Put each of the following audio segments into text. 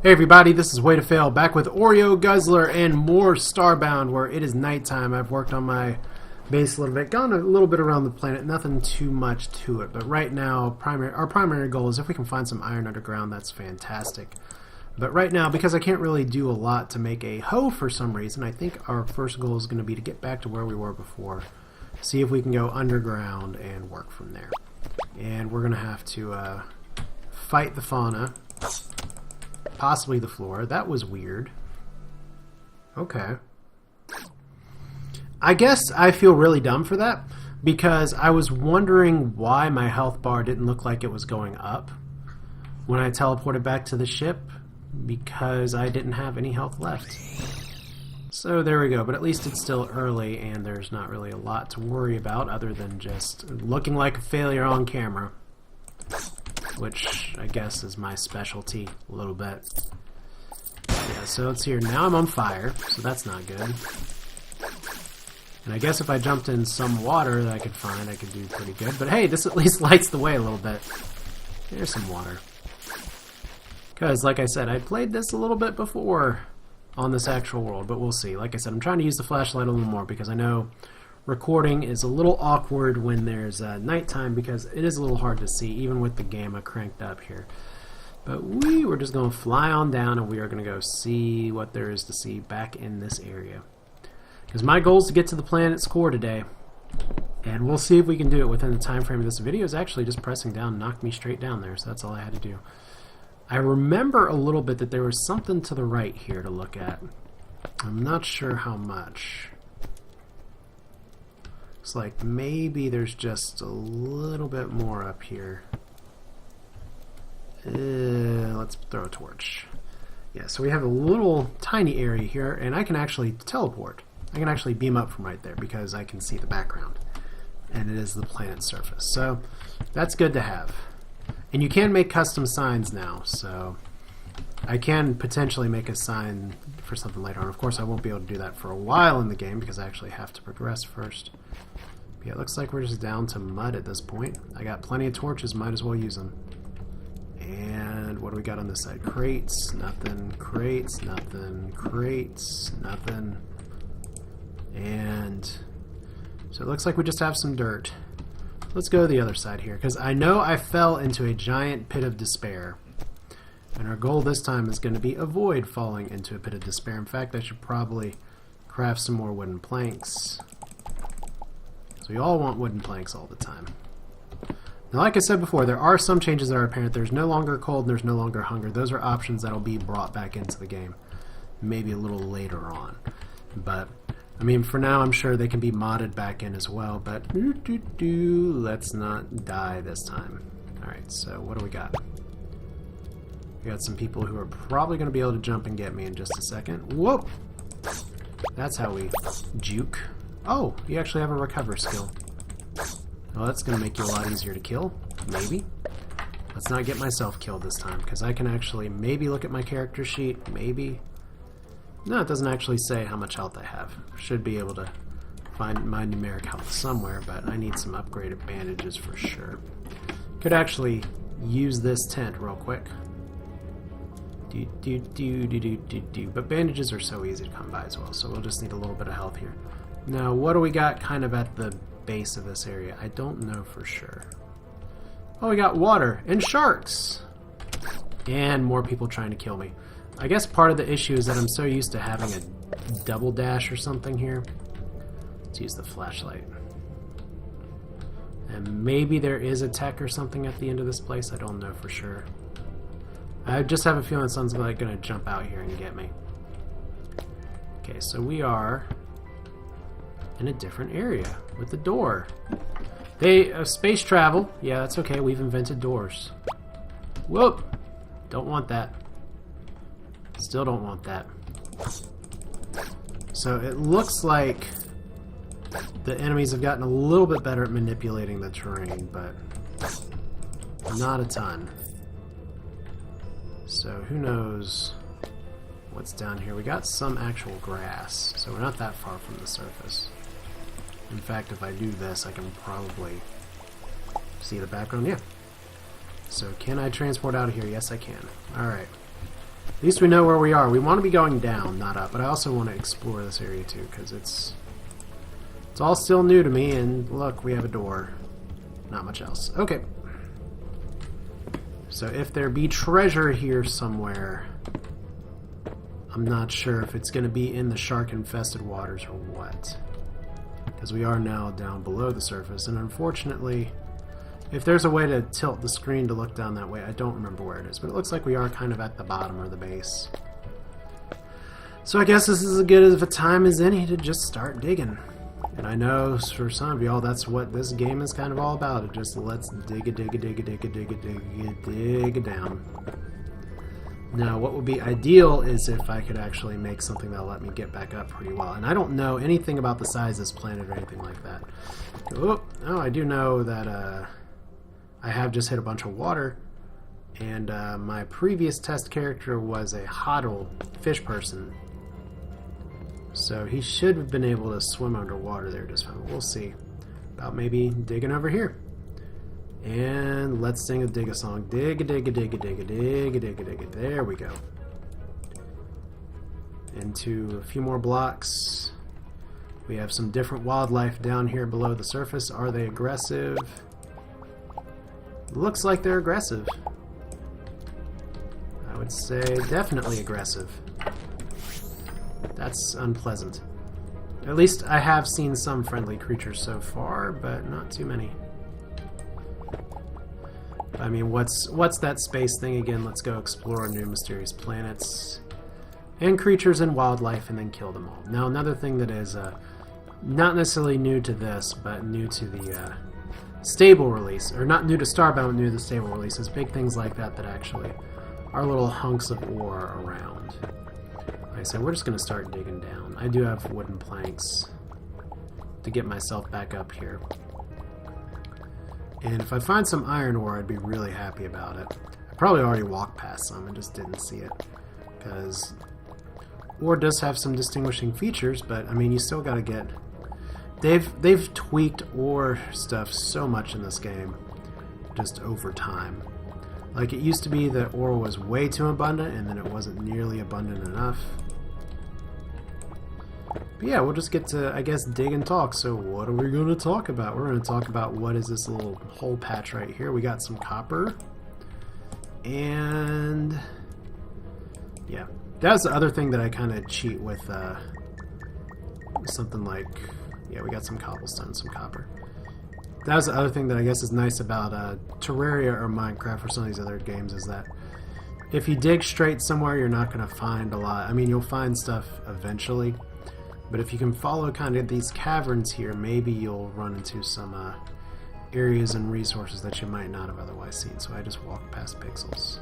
Hey everybody, this is Way to Fail, back with Oreo Guzzler and more Starbound, where it is nighttime. I've worked on my base a little bit, gone a little bit around the planet, nothing too much to it, but right now our primary goal is if we can find some iron underground, that's fantastic. But right now, because I can't really do a lot to make a hoe for some reason, I think our first goal is going to be to get back to where we were before, see if we can go underground and work from there. And we're going to have to fight the fauna. Possibly the floor. That was weird. Okay. I guess I feel really dumb for that because I was wondering why my health bar didn't look like it was going up when I teleported back to the ship, because I didn't have any health left. So there we go, but at least it's still early and there's not really a lot to worry about other than just looking like a failure on camera, which I guess is my specialty a little bit. Yeah, so let's see here. Now I'm on fire, so that's not good. And I guess if I jumped in some water that I could find, I could do pretty good. But hey, this at least lights the way a little bit. There's some water. Because, like I said, I played this a little bit before on this actual world, but we'll see. Like I said, I'm trying to use the flashlight a little more because I know recording is a little awkward when there's nighttime, because it is a little hard to see even with the gamma cranked up here. But we were just going to fly on down and we are going to go see what there is to see back in this area, because my goal is to get to the planet's core today, and we'll see if we can do it within the time frame of this video. Is actually just pressing down knocked me straight down there, so that's all I had to do. I remember a little bit that there was something to the right here to look at. I'm not sure how much. Looks like maybe there's just a little bit more up here. Let's throw a torch. Yeah, so we have a little tiny area here, and I can actually teleport. I can actually beam up from right there because I can see the background, and it is the planet's surface. So that's good to have. And you can make custom signs now, so I can potentially make a sign for something later on. Of course, I won't be able to do that for a while in the game because I actually have to progress first. But yeah, it looks like we're just down to mud at this point. I got plenty of torches, might as well use them. And what do we got on this side? Crates, nothing. Crates, nothing. Crates, nothing. And so it looks like we just have some dirt. Let's go to the other side here, because I know I fell into a giant pit of despair. And our goal this time is going to be avoid falling into a pit of despair. In fact, I should probably craft some more wooden planks. So we all want wooden planks all the time. Now, like I said before, there are some changes that are apparent. There's no longer cold and there's no longer hunger. Those are options that will be brought back into the game, maybe a little later on. But, I mean, for now, I'm sure they can be modded back in as well. But, let's not die this time. Alright, so what do we got? We got some people who are probably going to be able to jump and get me in just a second. Whoop! That's how we juke. Oh, you actually have a recover skill. Well, that's going to make you a lot easier to kill. Maybe. Let's not get myself killed this time, because I can actually maybe look at my character sheet. Maybe. No, it doesn't actually say how much health I have. Should be able to find my numeric health somewhere, but I need some upgraded bandages for sure. Could actually use this tent real quick. But bandages are so easy to come by as well, so we'll just need a little bit of health here. Now, what do we got kind of at the base of this area? I don't know for sure. Oh, we got water and sharks! And more people trying to kill me. I guess part of the issue is that I'm so used to having a double dash or something here. Let's use the flashlight. And maybe there is a tech or something at the end of this place. I don't know for sure. I just have a feeling someone's like going to jump out here and get me. Okay, so we are in a different area with the door. They space travel. Yeah, that's okay. We've invented doors. Whoop! Don't want that. Still don't want that. So it looks like the enemies have gotten a little bit better at manipulating the terrain, but not a ton. So who knows what's down here. We got some actual grass, so we're not that far from the surface. In fact, if I do this, I can probably see the background. Yeah. So can I transport out of here? Yes, I can. Alright. At least we know where we are. We want to be going down, not up. But I also want to explore this area too, because it's all still new to me. And look, we have a door. Not much else. Okay. So if there be treasure here somewhere, I'm not sure if it's going to be in the shark-infested waters or what. Because we are now down below the surface, and unfortunately, if there's a way to tilt the screen to look down that way, I don't remember where it is, but it looks like we are kind of at the bottom or the base. So I guess this is as good of a time as any to just start digging. And I know for some of y'all that's what this game is kind of all about. It just let's dig down. Now, what would be ideal is if I could actually make something that'll let me get back up pretty well. And I don't know anything about the size of this planet or anything like that. Oh, I do know that I have just hit a bunch of water. And my previous test character was a hodl fish person. So he should have been able to swim underwater there just fine. We'll see about maybe digging over here. And let's sing a dig a song. Dig a dig a dig a dig a dig a dig a dig a. There we go. Into a few more blocks. We have some different wildlife down here below the surface. Are they aggressive? Looks like they're aggressive. I would say definitely aggressive. That's unpleasant. At least I have seen some friendly creatures so far, but not too many. I mean, what's that space thing again? Let's go explore new mysterious planets and creatures and wildlife and then kill them all. Now, another thing that is not necessarily new to this, but new to the stable release, or not new to Starbound, new to the stable release, is big things like that that actually are little hunks of ore around. Like I said, we're just going to start digging down. I do have wooden planks to get myself back up here. And if I find some iron ore, I'd be really happy about it. I probably already walked past some and just didn't see it. Because ore does have some distinguishing features, but I mean, you still got to get... They've tweaked ore stuff so much in this game, just over time. Like, it used to be that ore was way too abundant, and then it wasn't nearly abundant enough. But yeah, we'll just get to, I guess, dig and talk. So what are we going to talk about? We're going to talk about what is this little hole patch right here. We got some copper. And yeah, that's the other thing that I kind of cheat with something like, yeah, we got some cobblestone, some copper. That was the other thing that I guess is nice about Terraria or Minecraft or some of these other games, is that if you dig straight somewhere, you're not going to find a lot. I mean, you'll find stuff eventually, but if you can follow kind of these caverns here, maybe you'll run into some areas and resources that you might not have otherwise seen. So I just walked past pixels.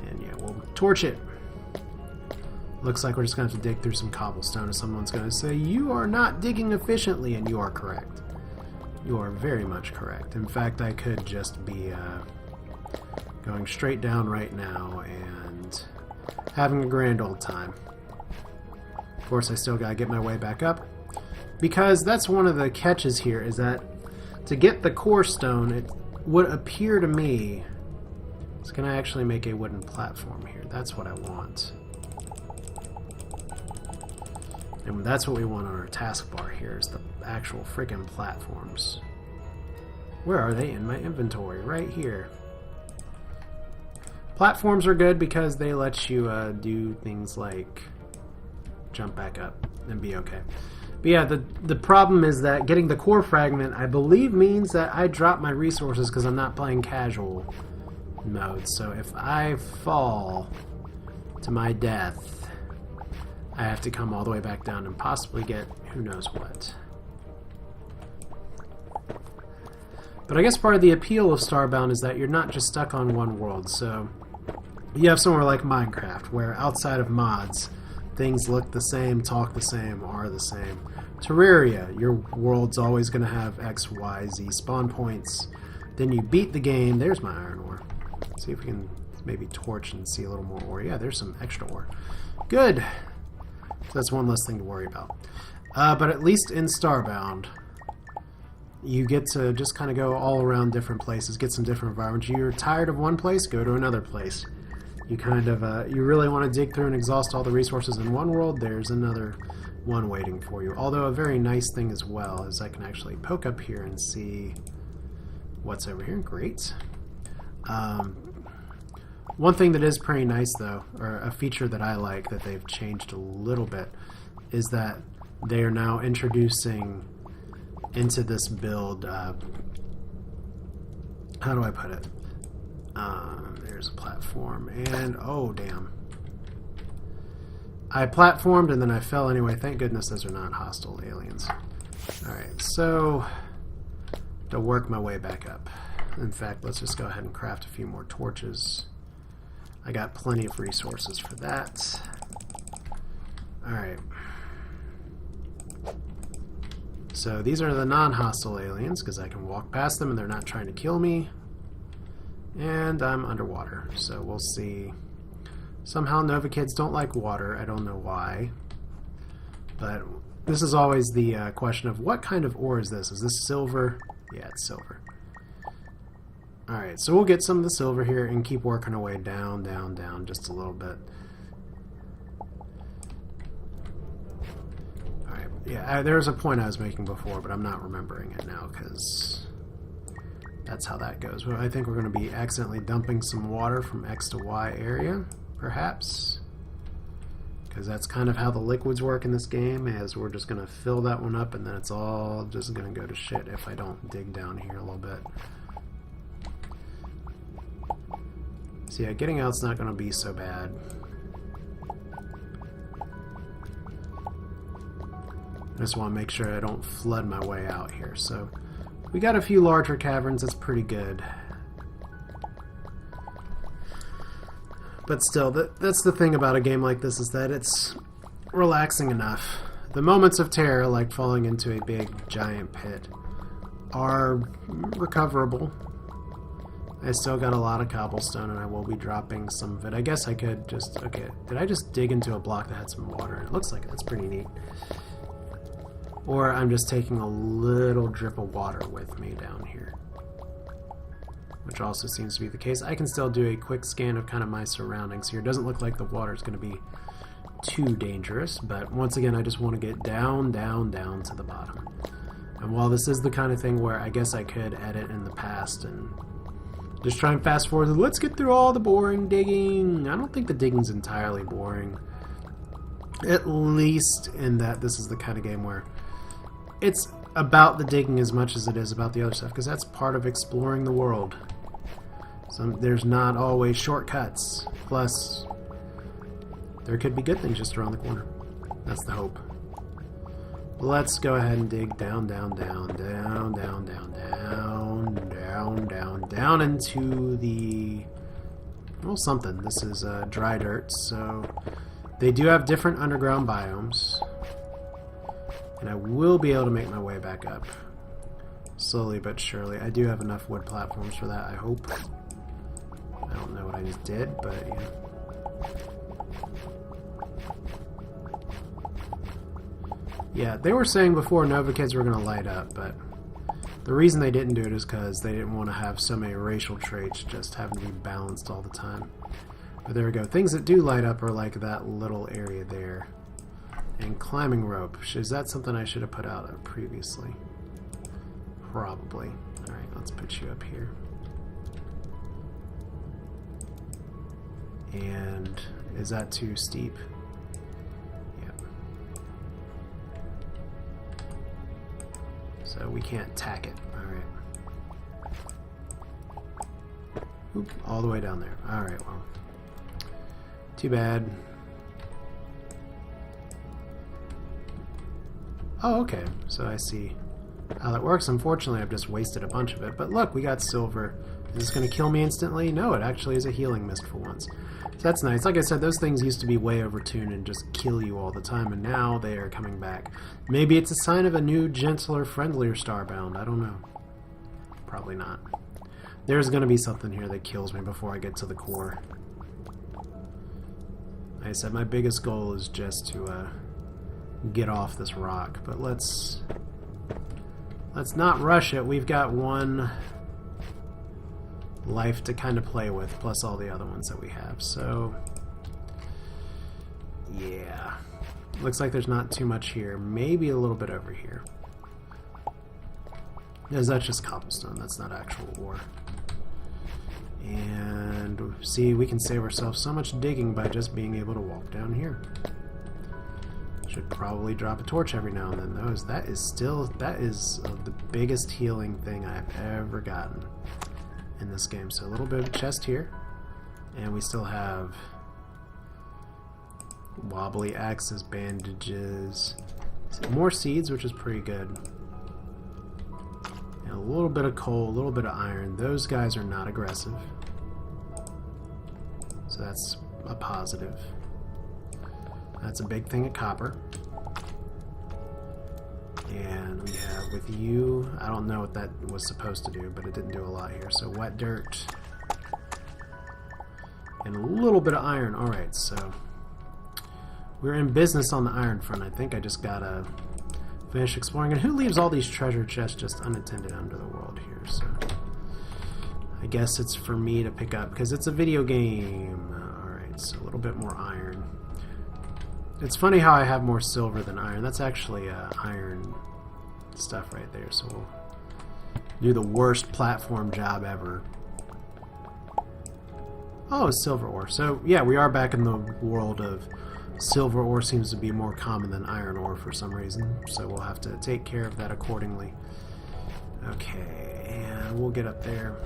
And yeah, we'll torch it. Looks like we're just going to have to dig through some cobblestone, and someone's going to say, "You are not digging efficiently," and you are correct. You are very much correct. In fact, I could just be going straight down right now and having a grand old time. Of course, I still gotta get my way back up, because that's one of the catches here, is that to get the core stone, it would appear to me, it's gonna actually make a wooden platform here. That's what I want. And that's what we want on our taskbar here, is the actual freaking platforms. Where are they in my inventory? Right here. Platforms are good because they let you do things like jump back up and be okay. But yeah, the problem is that getting the core fragment, I believe, means that I drop my resources because I'm not playing casual mode. So if I fall to my death, I have to come all the way back down and possibly get who knows what. But I guess part of the appeal of Starbound is that you're not just stuck on one world. So you have somewhere like Minecraft, where outside of mods, things look the same, talk the same, are the same. Terraria, your world's always going to have X, Y, Z spawn points. Then you beat the game. There's my iron ore. See if we can maybe torch and see a little more ore. Yeah, there's some extra ore. Good. So that's one less thing to worry about. But at least in Starbound, you get to just kind of go all around different places, get some different environments. You're tired of one place, go to another place. you kind of you really want to dig through and exhaust all the resources in one world, there's another one waiting for you. Although a very nice thing as well is I can actually poke up here and see what's over here. Great. One thing that is pretty nice though, or a feature that I like that they've changed a little bit, is that they are now introducing into this build, how do I put it? There's a platform, and oh damn. I platformed and then I fell anyway. Thank goodness those are not hostile aliens. Alright, so to work my way back up. In fact, let's just go ahead and craft a few more torches. I got plenty of resources for that. Alright. So these are the non-hostile aliens because I can walk past them and they're not trying to kill me. And I'm underwater, so we'll see. Somehow Nova kids don't like water. I don't know why. But this is always the question of what kind of ore is this? Is this silver? Yeah, it's silver. Alright, so we'll get some of the silver here and keep working our way down, down, down just a little bit. Alright, yeah, there was a point I was making before, but I'm not remembering it now because that's how that goes. Well, I think we're going to be accidentally dumping some water from X to Y area, perhaps. Because that's kind of how the liquids work in this game, is we're just going to fill that one up and then it's all just going to go to shit if I don't dig down here a little bit. So yeah, getting out's not going to be so bad. I just want to make sure I don't flood my way out here. So we got a few larger caverns, that's pretty good. But still, that's the thing about a game like this, is that it's relaxing enough. The moments of terror, like falling into a big, giant pit, are recoverable. I still got a lot of cobblestone, and I will be dropping some of it. I guess I could just... Okay, did I just dig into a block that had some water? It looks like it. That's pretty neat. Or I'm just taking a little drip of water with me down here, which also seems to be the case. I can still do a quick scan of kind of my surroundings here. It doesn't look like the water is going to be too dangerous, but once again, I just want to get down, down, down to the bottom. And while this is the kind of thing where I guess I could edit in the past and just try and fast forward, let's get through all the boring digging. I don't think the digging's entirely boring. At least in that this is the kind of game where it's about the digging as much as it is about the other stuff, because that's part of exploring the world. So there's not always shortcuts. Plus, there could be good things just around the corner. That's the hope. Let's go ahead and dig down, down, down, down, down, down, down, down, down, down into the... well, something. This is dry dirt, so they do have different underground biomes. And I will be able to make my way back up. Slowly but surely. I do have enough wood platforms for that, I hope. I don't know what I just did, but yeah. Yeah, they were saying before Nova kids were going to light up, but the reason they didn't do it is because they didn't want to have so many racial traits just having to be balanced all the time. But there we go. Things that do light up are like that little area there. And climbing rope. Is that something I should have put out previously? Probably. Alright, let's put you up here. And is that too steep? Yep. So we can't tack it. Alright. Oop, all the way down there. Alright, well. Too bad. Oh, okay. So I see how that works. Unfortunately, I've just wasted a bunch of it. But look, we got silver. Is this going to kill me instantly? No, it actually is a healing mist for once. So that's nice. Like I said, those things used to be way overtuned and just kill you all the time, and now they are coming back. Maybe it's a sign of a new, gentler, friendlier Starbound. I don't know. Probably not. There's going to be something here that kills me before I get to the core. Like I said, my biggest goal is just to get off this rock, but let's not rush it. We've got one life to kind of play with, plus all the other ones that we have. So, yeah. Looks like there's not too much here. Maybe a little bit over here. Is that just cobblestone? That's not actual ore. And see, we can save ourselves so much digging by just being able to walk down here. Should probably drop a torch every now and then, though. That is the biggest healing thing I've ever gotten in this game. So a little bit of chest here, and we still have wobbly axes, bandages, more seeds, which is pretty good, and a little bit of coal, a little bit of iron. Those guys are not aggressive, so that's a positive. That's a big thing of copper. And we have with you, I don't know what that was supposed to do, but it didn't do a lot here. So wet dirt and a little bit of iron. Alright, so we're in business on the iron front. I think I just gotta finish exploring. And who leaves all these treasure chests just unattended under the world here? So I guess it's for me to pick up because it's a video game. Alright, so a little bit more iron. It's funny how I have more silver than iron. That's actually iron stuff right there, so we'll do the worst platform job ever. Oh, it's silver ore. So, yeah, we are back in the world of silver ore. Seems to be more common than iron ore for some reason, so we'll have to take care of that accordingly. Okay, and we'll get up there.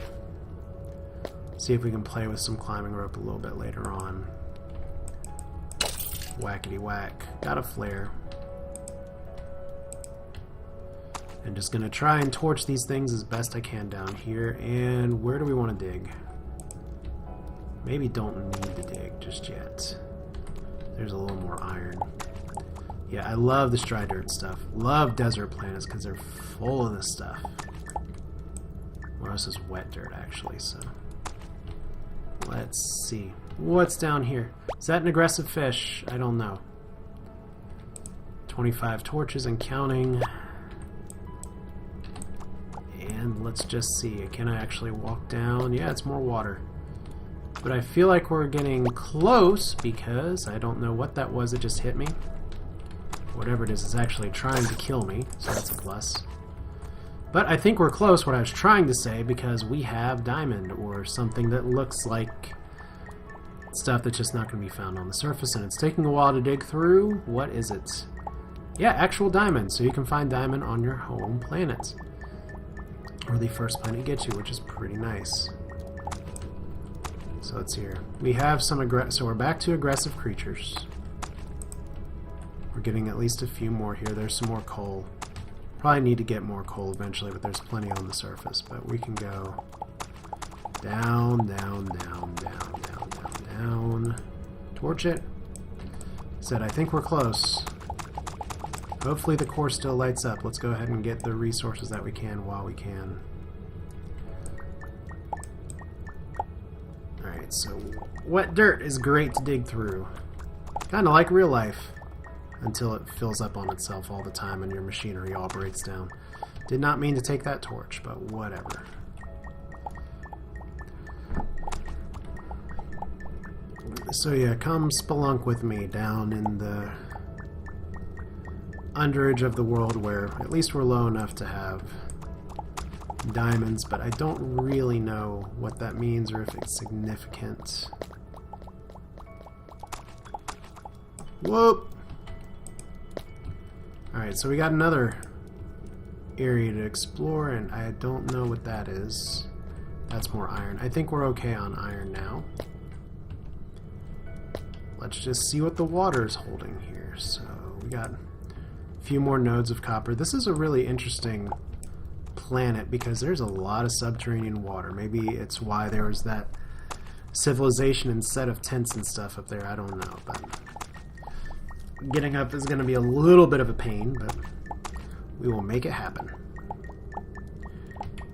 See if we can play with some climbing rope a little bit later on. Whackety whack. Got a flare. And just gonna try and torch these things as best I can down here. And where do we want to dig? Maybe don't need to dig just yet. There's a little more iron. Yeah, I love this dry dirt stuff. Love desert planets because they're full of this stuff. Well, this is wet dirt actually, so let's see. What's down here? Is that an aggressive fish? I don't know. 25 torches and counting. And let's just see. Can I actually walk down? Yeah, it's more water. But I feel like we're getting close because I don't know what that was that just hit me. Whatever it is actually trying to kill me, so that's a plus. But I think we're close, what I was trying to say, because we have diamond or something that looks like stuff that's just not going to be found on the surface, and it's taking a while to dig through. What is it? Yeah, actual diamond. So you can find diamond on your home planet, or the first planet you get to, which is pretty nice. So let's see here. We have some so we're back to aggressive creatures. We're getting at least a few more here. There's some more coal. Probably need to get more coal eventually, but there's plenty on the surface. But we can go down, down, down, down, down, down, down. Torch it. Said I think we're close. Hopefully the core still lights up. Let's go ahead and get the resources that we can while we can. Alright, so wet dirt is great to dig through. Kind of like real life. Until it fills up on itself all the time and your machinery all breaks down. Did not mean to take that torch, but whatever. So yeah, come spelunk with me down in the underage of the world where at least we're low enough to have diamonds, but I don't really know what that means or if it's significant. Whoop! Alright, so we got another area to explore, and I don't know what that is. That's more iron. I think we're okay on iron now. Let's just see what the water is holding here. So we got a few more nodes of copper. This is a really interesting planet because there's a lot of subterranean water. Maybe it's why there was that civilization instead of tents and stuff up there. I don't know, but getting up is going to be a little bit of a pain, but we will make it happen.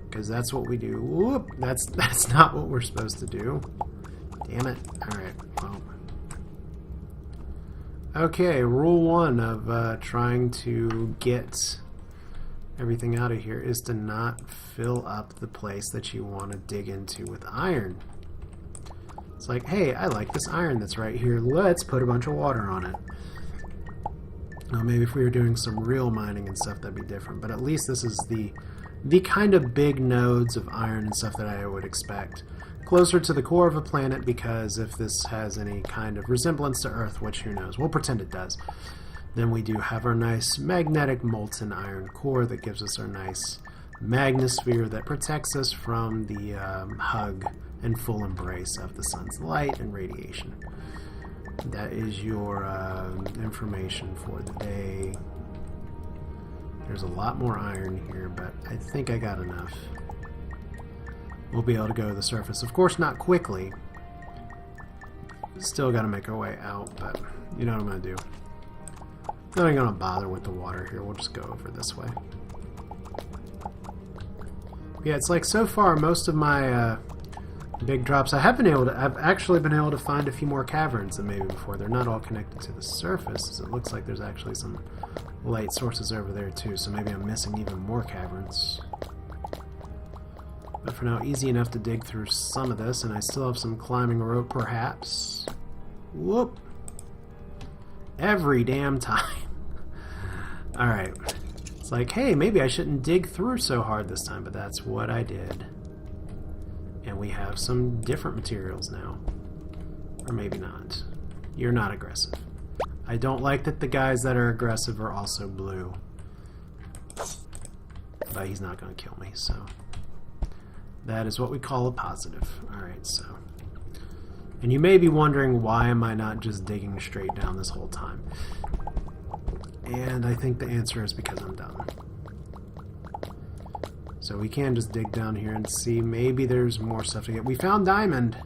Because that's what we do. Whoop! That's not what we're supposed to do. Damn it. Alright, well. Okay, rule 1 of trying to get everything out of here is to not fill up the place that you want to dig into with iron. It's like, hey, I like this iron that's right here. Let's put a bunch of water on it. Now, maybe if we were doing some real mining and stuff, that'd be different. But at least this is the kind of big nodes of iron and stuff that I would expect. Closer to the core of a planet, because if this has any kind of resemblance to Earth, which who knows, we'll pretend it does, then we do have our nice magnetic molten iron core that gives us our nice magnosphere that protects us from the hug and full embrace of the sun's light and radiation. That is your information for the day. There's a lot more iron here, but I think I got enough. We'll be able to go to the surface. Of course, not quickly. Still got to make our way out, but you know what I'm going to do. Not even going to bother with the water here. We'll just go over this way. Yeah, it's like so far most of my big drops I've actually been able to find a few more caverns than maybe before. They're not all connected to the surface, so it looks like there's actually some light sources over there too, so maybe I'm missing even more caverns. But for now, easy enough to dig through some of this, and I still have some climbing rope perhaps. Whoop! Every damn time. Alright. It's like, hey, maybe I shouldn't dig through so hard this time, but that's what I did. And we have some different materials now. Or maybe not. You're not aggressive. I don't like that the guys that are aggressive are also blue. But he's not going to kill me, so... that is what we call a positive. Alright, so... and you may be wondering, why am I not just digging straight down this whole time? And I think the answer is because I'm done. So we can just dig down here and see, maybe there's more stuff to get. We found diamond!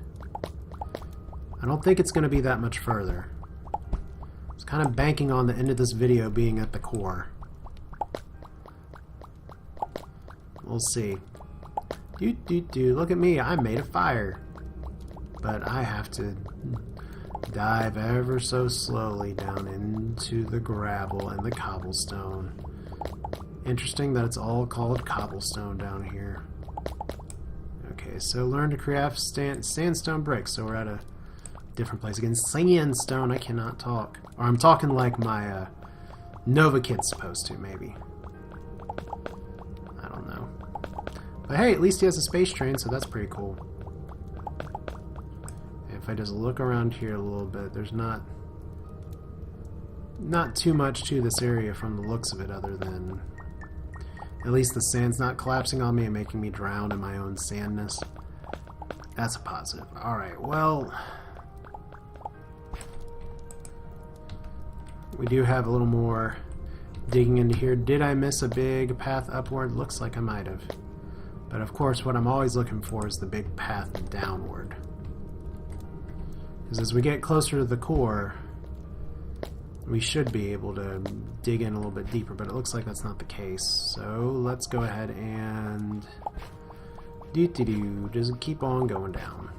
I don't think it's going to be that much further. I was kind of banking on the end of this video being at the core. We'll see. Look at me, I made a fire. But I have to dive ever so slowly down into the gravel and the cobblestone. Interesting that it's all called cobblestone down here. Okay, so learn to craft sandstone bricks. So we're at a different place again. Sandstone, I cannot talk. Or I'm talking like my Nova kid's supposed to, maybe. I don't know. But hey, at least he has a space train, so that's pretty cool. If I just look around here a little bit, there's not too much to this area from the looks of it, other than at least the sand's not collapsing on me and making me drown in my own sandness. That's a positive. Alright, well, we do have a little more digging into here. Did I miss a big path upward? Looks like I might have. But of course, what I'm always looking for is the big path downward. Because as we get closer to the core, we should be able to dig in a little bit deeper, but it looks like that's not the case. So let's go ahead and just keep on going down.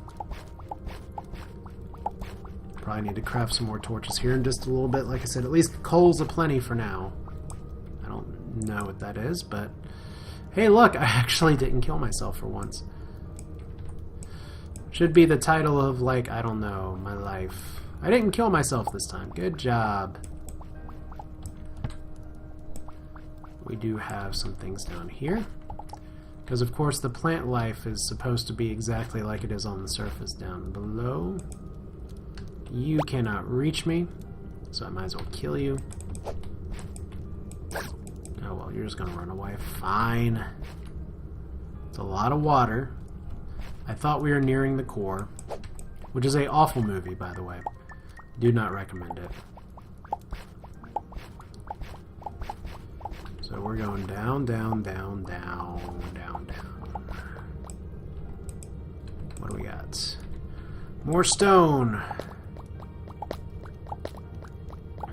Probably need to craft some more torches here in just a little bit. Like I said, at least coal's aplenty for now. I don't know what that is, but hey, look, I actually didn't kill myself for once. Should be the title of, like, I don't know, my life. I didn't kill myself this time. Good job. We do have some things down here. Because, of course, the plant life is supposed to be exactly like it is on the surface down below. You cannot reach me, so I might as well kill you. Oh, well, you're just going to run away. Fine. It's a lot of water. I thought we were nearing the core, which is an awful movie, by the way. Do not recommend it. So we're going down, down, down, down, down, down. What do we got? More stone.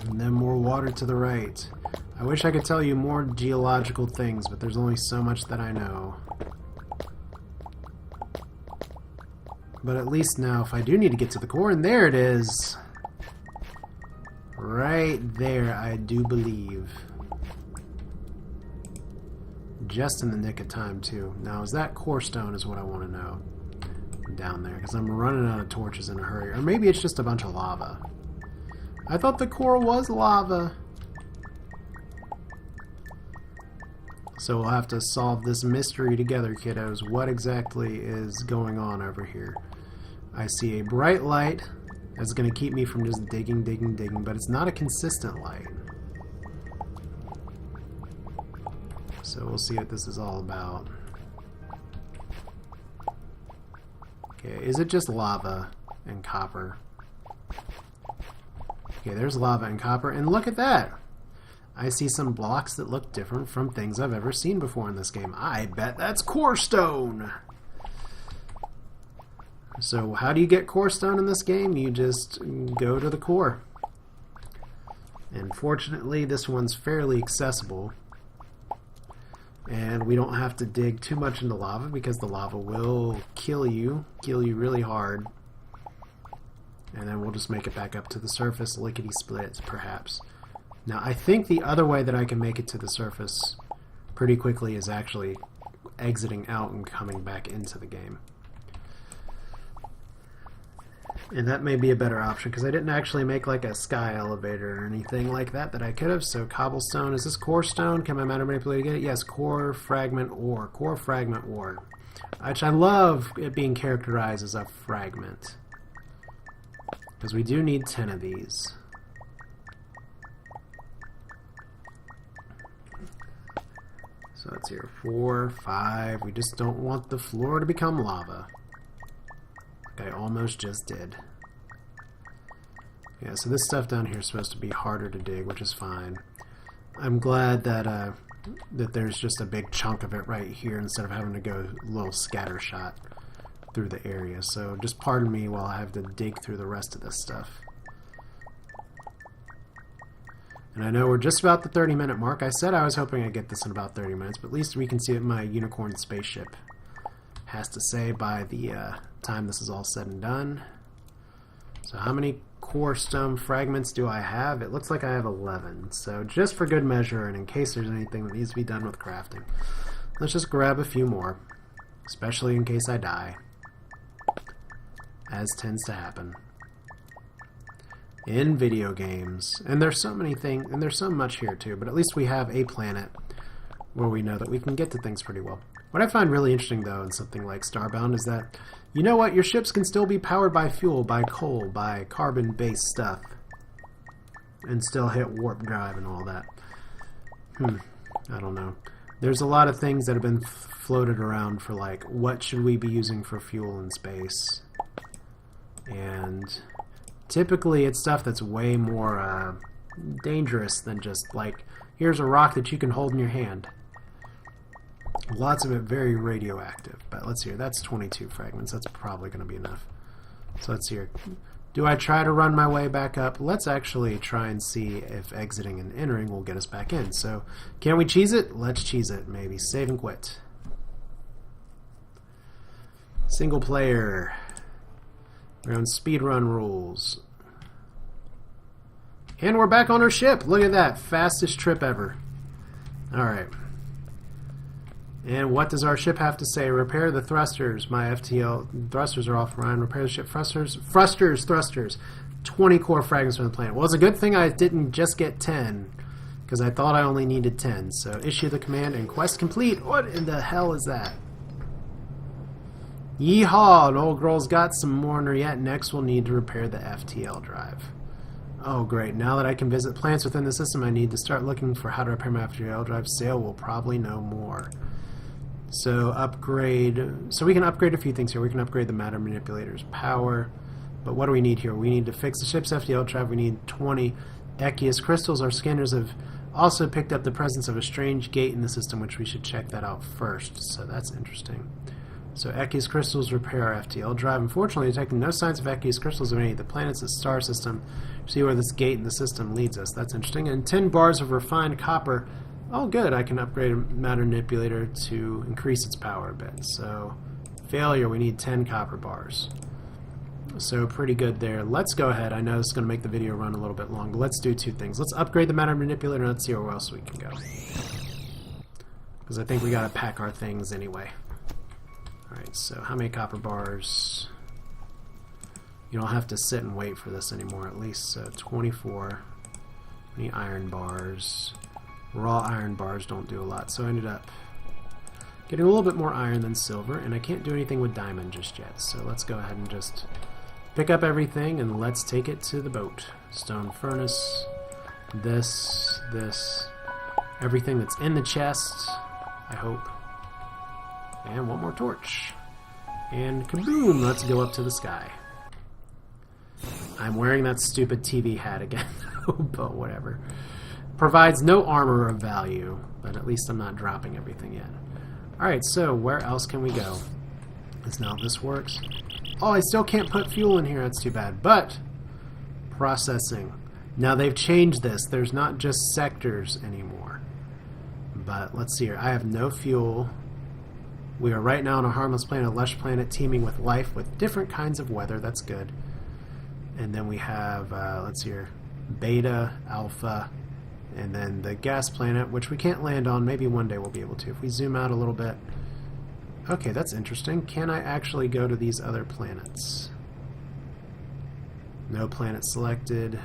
And then more water to the right. I wish I could tell you more geological things, but there's only so much that I know. But at least now, if I do need to get to the core, and there it is. Right there, I do believe. just in the nick of time, too. Now, is that core stone is what I want to know down there, because I'm running out of torches in a hurry. Or maybe it's just a bunch of lava. I thought the core was lava. So we'll have to solve this mystery together, kiddos. What exactly is going on over here? I see a bright light that's going to keep me from just digging, but it's not a consistent light. So we'll see what this is all about. Okay, is it just lava and copper? Okay, there's lava and copper, and look at that! I see some blocks that look different from things I've ever seen before in this game. I bet that's core stone! So how do you get core stone in this game? You just go to the core. And fortunately, this one's fairly accessible. And we don't have to dig too much into lava because the lava will kill you really hard. And then we'll just make it back up to the surface, lickety-split, perhaps. Now, I think the other way that I can make it to the surface pretty quickly is actually exiting out and coming back into the game. And that may be a better option, because I didn't actually make like a sky elevator or anything like that I could have. So cobblestone, is this core stone? Can my matter manipulator get it? Yes, core fragment ore. Core fragment ore. Which I love it being characterized as a fragment. Because we do need 10 of these. So that's here, 4, 5. We just don't want the floor to become lava. I almost just did. Yeah, so this stuff down here is supposed to be harder to dig, which is fine. I'm glad that that there's just a big chunk of it right here instead of having to go a little scatter shot through the area. So just pardon me while I have to dig through the rest of this stuff. And I know we're just about the 30-minute mark. I said I was hoping I'd get this in about 30 minutes, but at least we can see what my unicorn spaceship has to say by the time this is all said and done. So how many core stone fragments do I have? It looks like I have 11. So just for good measure, and in case there's anything that needs to be done with crafting, let's just grab a few more, especially in case I die, as tends to happen in video games. And there's so many things, and there's so much here too, but at least we have a planet where we know that we can get to things pretty well. What I find really interesting, though, in something like Starbound is that, you know what, your ships can still be powered by fuel, by coal, by carbon-based stuff, and still hit warp drive and all that. I don't know. There's a lot of things that have been floated around for, like, what should we be using for fuel in space? And typically it's stuff that's way more dangerous than just, like, here's a rock that you can hold in your hand. Lots of it very radioactive, but let's see here. That's 22 fragments. That's probably going to be enough. So let's see here. Do I try to run my way back up? Let's actually try and see if exiting and entering will get us back in. So can we cheese it? Let's cheese it. Maybe save and quit. Single player. We're on speedrun rules. And we're back on our ship. Look at that. Fastest trip ever. Alright. And what does our ship have to say? Repair the thrusters. My FTL thrusters are offline. Repair the ship thrusters. Thrusters. 20 core fragments from the planet. Well, it's a good thing I didn't just get 10, because I thought I only needed 10. So issue the command and quest complete. What in the hell is that? Yeehaw! An old girl's got some more in her yet. Next, we'll need to repair the FTL drive. Oh, great. Now that I can visit plants within the system, I need to start looking for how to repair my FTL drive. Sale will probably know more. So upgrade, so we can upgrade a few things here. We can upgrade the matter manipulator's power, but what do we need here? We need to fix the ship's FTL drive. We need 20 Echius crystals. Our scanners have also picked up the presence of a strange gate in the system, which we should check that out first. So that's interesting. So Echius crystals repair our FTL drive. Unfortunately, detecting no signs of Echius crystals of any of the planets in the star system. See where this gate in the system leads us. That's interesting. And 10 bars of refined copper. Oh, good. I can upgrade a matter manipulator to increase its power a bit. So, failure. We need 10 copper bars. So, pretty good there. Let's go ahead. I know this is going to make the video run a little bit long, but let's do two things. Let's upgrade the matter manipulator and let's see where else we can go. because I think we gotta pack our things anyway. Alright, so how many copper bars? You don't have to sit and wait for this anymore, at least. So 24. Any iron bars? Raw iron bars don't do a lot, so I ended up getting a little bit more iron than silver, and I can't do anything with diamond just yet. So let's go ahead and just pick up everything and let's take it to the boat. Stone furnace, this, everything that's in the chest, I hope. And one more torch. And kaboom, let's go up to the sky. I'm wearing that stupid TV hat again, but whatever. Provides no armor of value, but at least I'm not dropping everything yet. Alright, so where else can we go? Is now this works. Oh, I still can't put fuel in here, that's too bad. But, processing. Now they've changed this. There's not just sectors anymore. But let's see here. I have no fuel. We are right now on a harmless planet, a lush planet teeming with life with different kinds of weather. That's good. And then we have, let's see here, beta, alpha, and then the gas planet, which we can't land on. Maybe one day we'll be able to. If we zoom out a little bit. Okay, that's interesting. Can I actually go to these other planets? No planet selected.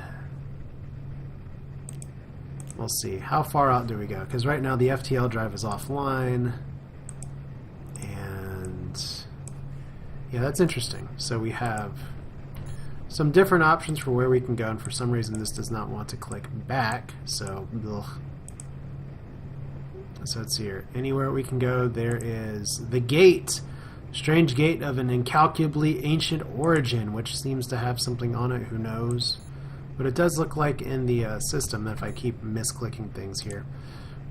We'll see. How far out do we go? Because right now the FTL drive is offline. And yeah, that's interesting. So we have some different options for where we can go, and for some reason this does not want to click back, so ugh. So let's see here. Anywhere we can go, there is the gate. Strange gate of an incalculably ancient origin, which seems to have something on it, who knows. But it does look like in the system that if I keep misclicking things here,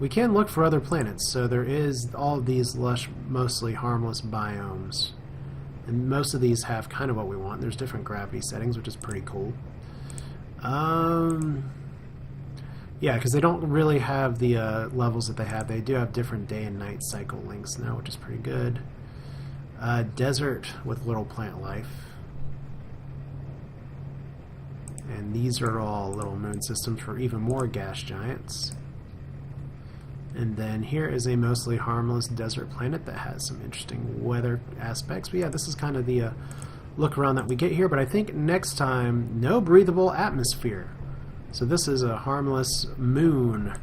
we can look for other planets. So there is all of these lush, mostly harmless biomes. And most of these have kind of what we want. There's different gravity settings, which is pretty cool. Yeah, because they don't really have the levels that they have. They do have different day and night cycle links now, which is pretty good. Desert with little plant life. And these are all little moon systems for even more gas giants. And then here is a mostly harmless desert planet that has some interesting weather aspects. But yeah, this is kind of the look around that we get here. But I think next time, no breathable atmosphere. So this is a harmless moon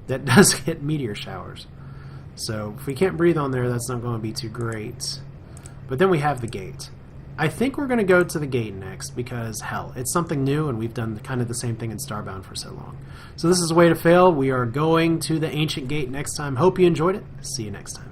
that does hit meteor showers. So if we can't breathe on there, that's not going to be too great. But then we have the gate. I think we're going to go to the gate next because, hell, it's something new and we've done kind of the same thing in Starbound for so long. So this is Way to Fail. We are going to the ancient gate next time. Hope you enjoyed it. See you next time.